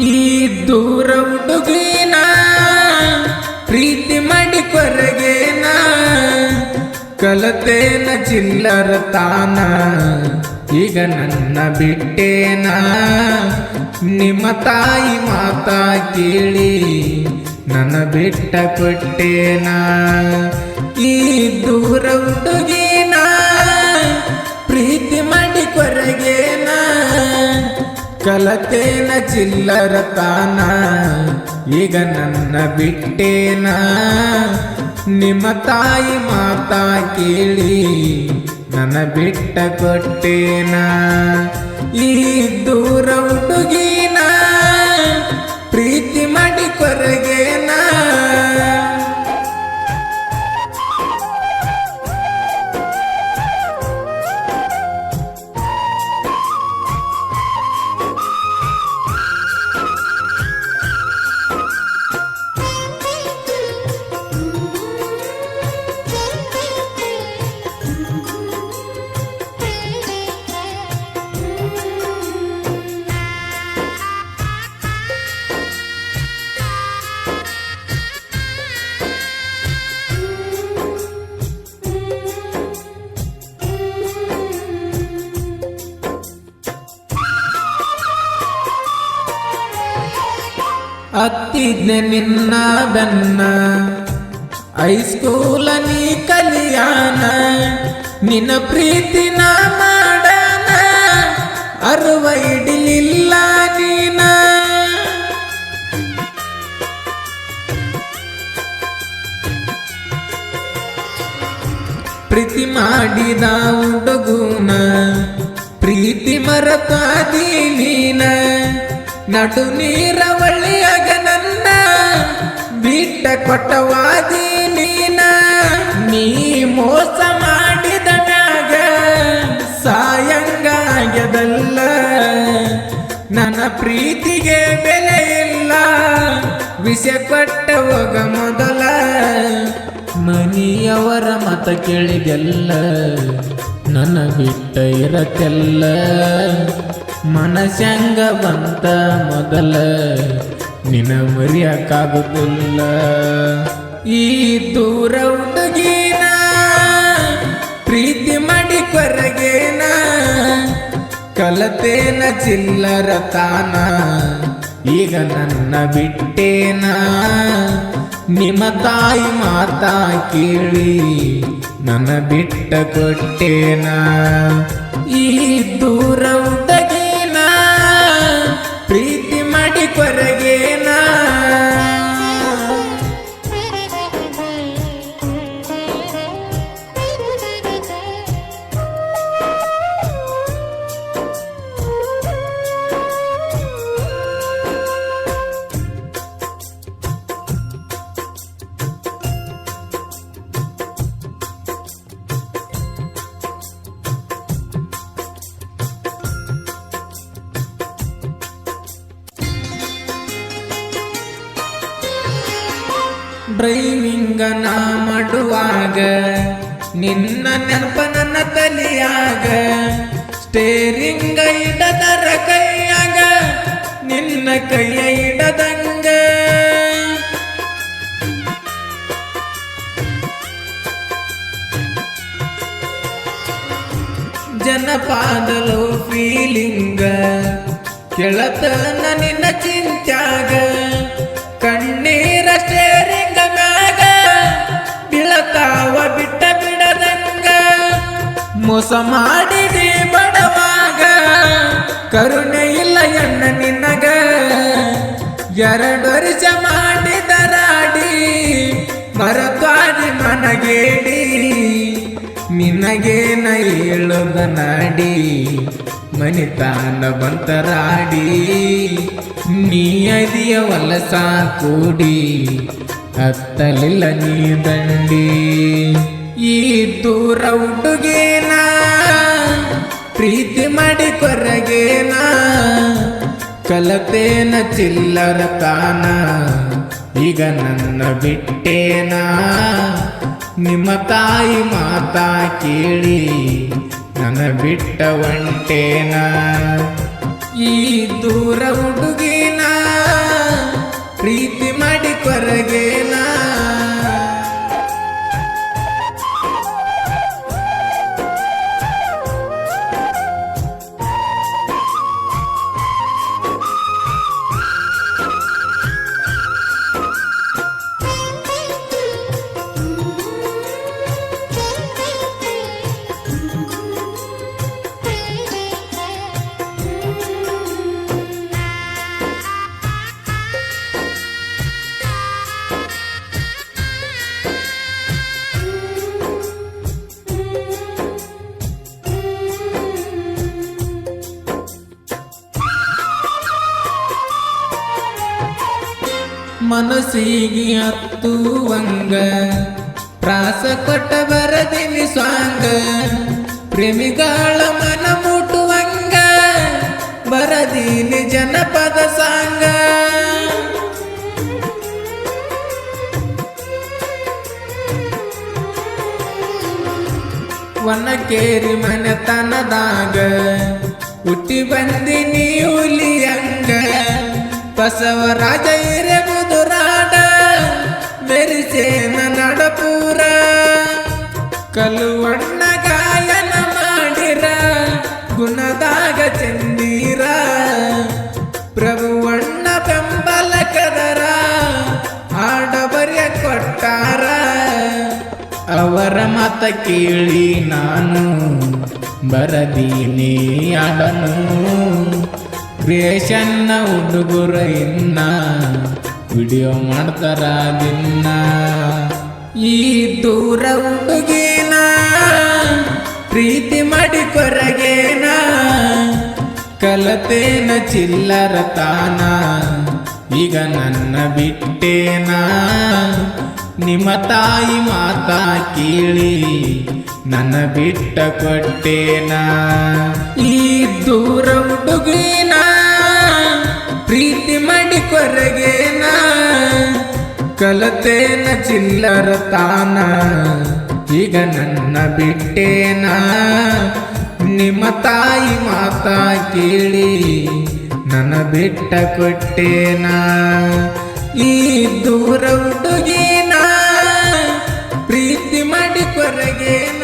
ಈ ದೂರ ಹುಡುಗಿನ ಪ್ರೀತಿ ಮಾಡಿ ಕೊರಗೇನ ಕಲತೇನ ಚಿಲ್ಲರ ತಾನ ಈಗ ನನ್ನ ಬಿಟ್ಟೇನ ನಿಮ್ಮ ತಾಯಿ ಮಾತಾ ಕೇಳಿ ನನ್ನ ಬಿಟ್ಟ ಕೊಟ್ಟೇನ ಈ ದೂರ ಹುಡುಗಿನ ಪ್ರೀತಿ ಮಾಡಿ ಕೊರಗೇನ ಕಲತೇನ ಚಿಲ್ಲರ ತಾನ ಈಗ ನನ್ನ ಬಿಟ್ಟೇನ ನಿಮ್ಮ ತಾಯಿ ಮಾತಾ ಕೇಳಿ ನನ್ನ ಬಿಟ್ಟ ಕೊಟ್ಟೇನ ಈ ದೂರ ಹುಡುಗಿನ ಪ್ರೀತಿ ಮಾಡಿ ಕೊರಗೇನ ಹತ್ತಿದ್ನೆ ನಿನ್ನ ಬೆನ್ನ ಹೈಸ್ಕೂಲ ನೀ ಕಲಿಯಾನ ನಿನ್ನ ಪ್ರೀತಿನ ಮಾಡಾನ ಅರುವ ಇಡಲಿಲ್ಲ ನೀನ ಪ್ರೀತಿ ಮಾಡಿದ ಹುಡುಗನ ಪ್ರೀತಿ ಮರತಾದಿ ನೀನ ನಡು ನೀರವಳಿಯಾಗ ನನ್ನ ಬಿಟ್ಟ ಕೊಟ್ಟವಾದಿ ನೀನ ನೀ ಮೋಸ ಮಾಡಿದ ಮ್ಯಾಗ ಸಾಯಂಗಾಗ್ಯದಲ್ಲ ನನ್ನ ಪ್ರೀತಿಗೆ ಬೆಲೆ ಇಲ್ಲ ವಿಷ ಕೊಟ್ಟ ಹೋಗ ಮೊದಲ ಮನಿಯವರ ಮತ ಕೇಳಿದೆಲ್ಲ ನನ್ನ ಬಿಟ್ಟ ಇರತ್ತೆಲ್ಲ ಮನಸ್ಸಂಗ ಬಂತ ಮೊದಲ ನಿನ್ನ ಮರಿಯಕ್ಕಾಗುತ್ತಿಲ್ಲ ಈ ದೂರ ಹುಡುಗಿನ ಪ್ರೀತಿ ಮಾಡಿ ಕೊರಗೇನ ಕಲತೇನ ಚಿಲ್ಲರ ತಾನ ಈಗ ನನ್ನ ಬಿಟ್ಟೇನ ನಿಮ್ಮ ತಾಯಿ ಮಾತಾ ಕೇಳಿ ನನ್ನ ಬಿಟ್ಟ ಕೊಟ್ಟೇನ ಈ ದೂರ ಹುಡುಗಿನ ಪ್ರೀತಿ ಮಾಡಿ ಕೊರಗೇನ ಡ್ರೈವಿಂಗ ನಾ ಮಾಡುವಾಗ ನಿನ್ನ ನೆನಪ ನನ್ನ ತಲಿಯಾಗ ಸ್ಟೇರಿಂಗ ಇಡದರ ಕೈಯಾಗ ನಿನ್ನ ಕೈಯ ಇಡದಂಗ ಜನಪಾದಲು ಫೀಲಿಂಗ ಕೆಳತನ ನಿನ್ನ ಚಿಂತ್ಯಾಗ ಕಣ್ಣೀರ ಸ್ಟೇರಿಂಗ ಮ್ಯಾಗ ಬೀಳತಾವ ಬಿಟ್ಟ ಬಿಡದಂಗ ಮೋಸ ಮಾಡಿದಿ ಬಡವಾಗ ಕರುಣೆ ಇಲ್ಲ ಎಣ್ಣ ನಿನ್ನಗ 2 ವರ್ಷ ಮಾಡಿದರಾಡಿ ಮರತಾಡಿ ಮನಗೇಡಿ ನಿನಗೇನ ಹೇಳುದ ನಾಡಿ ಮನಿತಾನ ಬಂತರಾಡಿ ನೀ ಅದಿಯ ವಲಸ ಕೂಡಿ ಹತ್ತಲಿಲ್ಲ ನೀ ದಂಡಿ ಈ ದೂರ ಹುಡುಗೇನ ಪ್ರೀತಿ ಮಾಡಿ ಕೊರಗೇನ ಕಲತೇನ ಚಿಲ್ಲರ ತಾನ ಈಗ ನನ್ನ ಬಿಟ್ಟೇನ ನಿಮ್ಮ ತಾಯಿ ಮಾತಾ ಕೇಳಿ ನನ್ನ ಬಿಟ್ಟ ಒಂಟೇನ ಈ ದೂರ ಹುಡುಗಿನ ಕೊರಗೇನಾ. ಮನಸ್ಸಿಗೆ ಹತ್ತುವಂಗ ಪ್ರಾಸ ಕೊಟ್ಟ ಬರದಿನಿ ಸ್ವಾಂಗ, ಪ್ರೇಮಿಗಳ ಮನ ಮುಟ್ಟುವಂಗ ಬರದೀನಿ ಜನಪದ ಸಾಂಗ. ವನಕೇರಿ ಮನೆತನದಾಗ ಹುಟ್ಟಿ ಬಂದಿನಿ ಹುಲಿಯಂಗ, ಬಸವರಾಜ ಹಿರೇಬುದುರಾಡ ಮೆರಿಸೇನ ನಡಪೂರ. ಕಲುವಣ್ಣ ಗಾಯನ ಮಾಡಿರ ಗುಣದಾಗ ಚಂದೀರ, ಪ್ರಭುವಣ್ಣ ಬೆಂಬಲ ಕದರ ಹಾಡ ಬರೆಯ ಕೊಟ್ಟಾರ. ಅವರ ಮತ ಕೇಳಿ ನಾನು ಬರದೀನಿ ಆಡನು, ಕ್ರಿಯೇಷನ್ನ ಹುಡುಗರ ಇನ್ನ ವಿಡಿಯೋ ಮಾಡ್ತಾರ ದಿನ. ಈ ದೂರ ಹುಡುಗಿನ ಪ್ರೀತಿ ಮಾಡಿ ಕೊರಗೇನ, ಕಲತೇನ ಚಿಲ್ಲರ ತಾನ ಈಗ ನನ್ನ ಬಿಟ್ಟೇನ. ನಿಮ್ಮ ತಾಯಿ ಮಾತಾ ಕೇಳಿ ನನ್ನ ಬಿಟ್ಟ ಕೊಟ್ಟೇನ. ಈ ದೂರ ಹುಡುಗಿನ ಪ್ರೀತಿ ಮಾಡಿ ಕೊರಗೇನ, ಕಲತೇನ ಚಿಲ್ಲರ ತಾನ ಈಗ ನನ್ನ ಬಿಟ್ಟೇನ. ನಿಮ್ಮ ತಾಯಿ ಮಾತಾ ಕೇಳಿ ನನ್ನ ಬಿಟ್ಟ ಕೊಟ್ಟೇನ. ಈ ದೂರ ಹುಡುಗಿನ ಪ್ರೀತಿ ಮಾಡಿ ಕೊರಗೇನ.